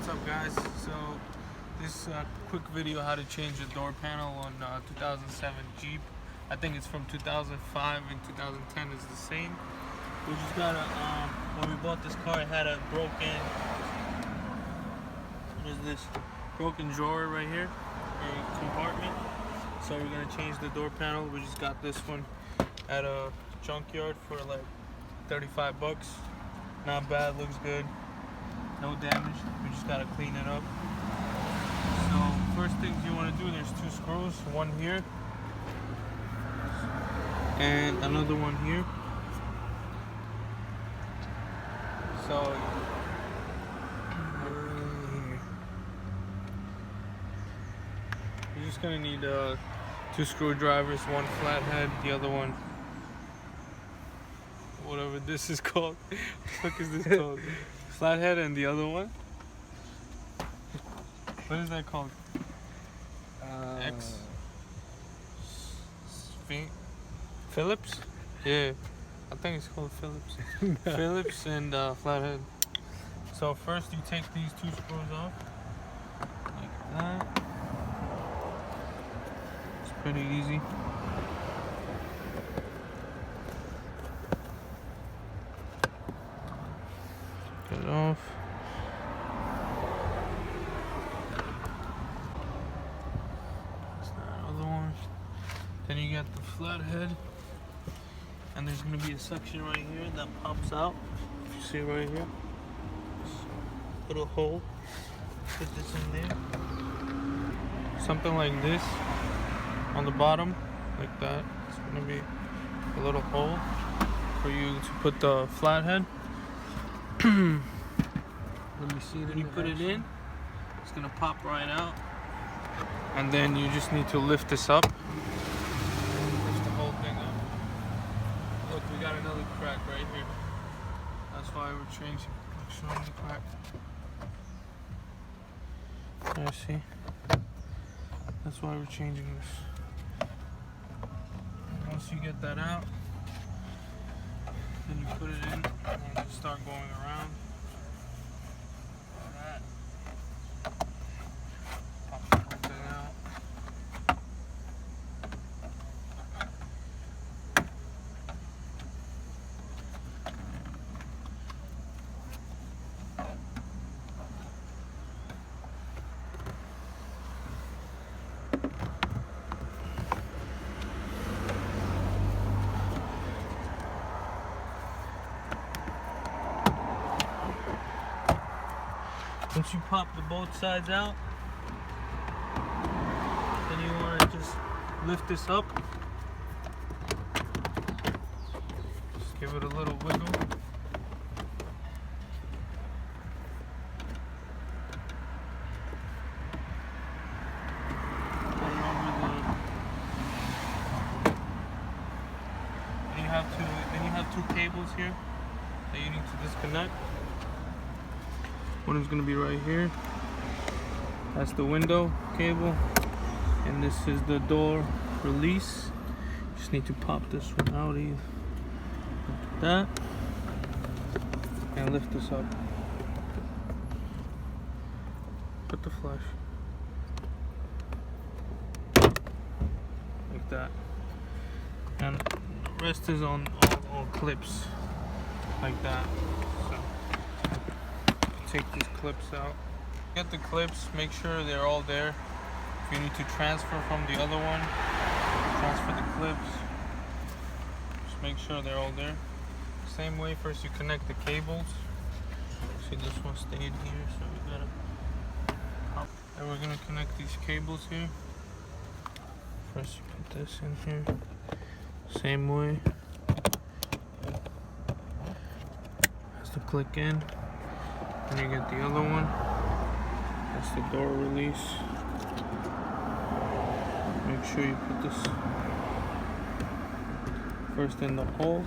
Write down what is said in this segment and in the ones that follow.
up, guys? So this quick video how to change the door panel on 2007 Jeep. I think it's from 2005 and 2010 is the same. We just got when we bought this car, it had a broken, what is this? Broken drawer right here, or compartment. So we're gonna change the door panel. We just got this one at a junkyard for like 35 bucks. Not bad, looks good. No damage. We just gotta clean it up. So first things you want to do, there's two screws, one here and another one here. So you're just gonna need two screwdrivers, one flathead, the other one whatever this is called. What the fuck is this called? Flathead, and the other one, what is that called? Phillips? Yeah, I think it's called Phillips. Phillips and flathead. So first you take these two screws off, like that. It's pretty easy. Get it off. That's that other one. Then you get the flathead, and there's gonna be a section right here that pops out. If you see right here, this little hole. Put this in there. Something like this on the bottom, like that. It's gonna be a little hole for you to put the flathead. Let me see. When you put it in, it's gonna pop right out, and then you just need to lift this up. Lift the whole thing up. Look, we got another crack right here. That's why we're changing. I'm showing the crack. There, see? That's why we're changing this. Once you get that out, then you put it in and you start going around. Like that. Pop the whole thing out. Once you pop the both sides out, then you want to just lift this up. Just give it a little wiggle. Then you have two cables here that you need to disconnect. One is going to be right here. That's the window cable, and this is the door release. Just need to pop this one out of that and lift this up. Put the flash like that, and the rest is on all clips like that. Take these clips out. Get the clips, make sure they're all there. If you need to transfer from the other one, transfer the clips. Just make sure they're all there. Same way, first you connect the cables. See, this one stayed here, so we gotta. And we're gonna connect these cables here. First you put this in here. Same way. Has to click in. And you get the other one. That's the door release. Make sure you put this first in the hole,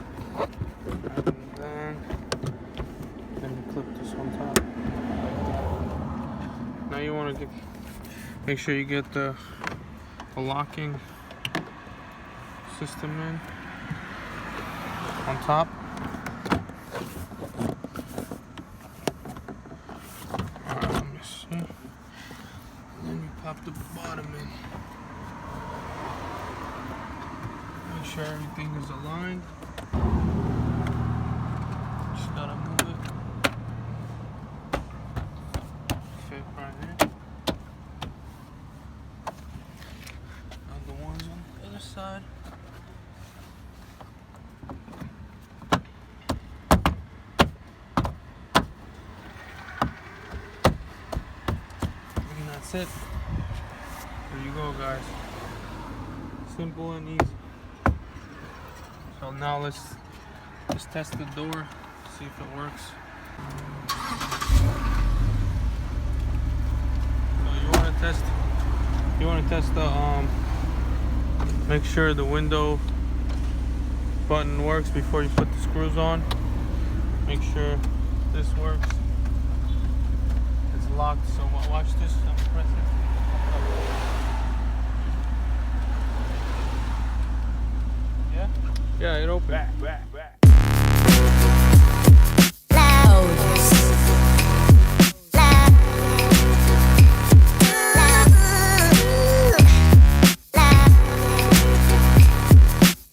and then you clip this on top like that. Now you want to make sure you get the locking system in on top. Let me see. pop the bottom in. Make sure everything is aligned. Just gotta move it. Fit right here. Now the ones on the other side. And that's it. There you go, guys. Simple and easy. So now let's test the door, see if it works. So you want to test the make sure the window button works before you put the screws on. Make sure this works. It's locked, so watch this. I'm pressing. Yeah, it opened. Back.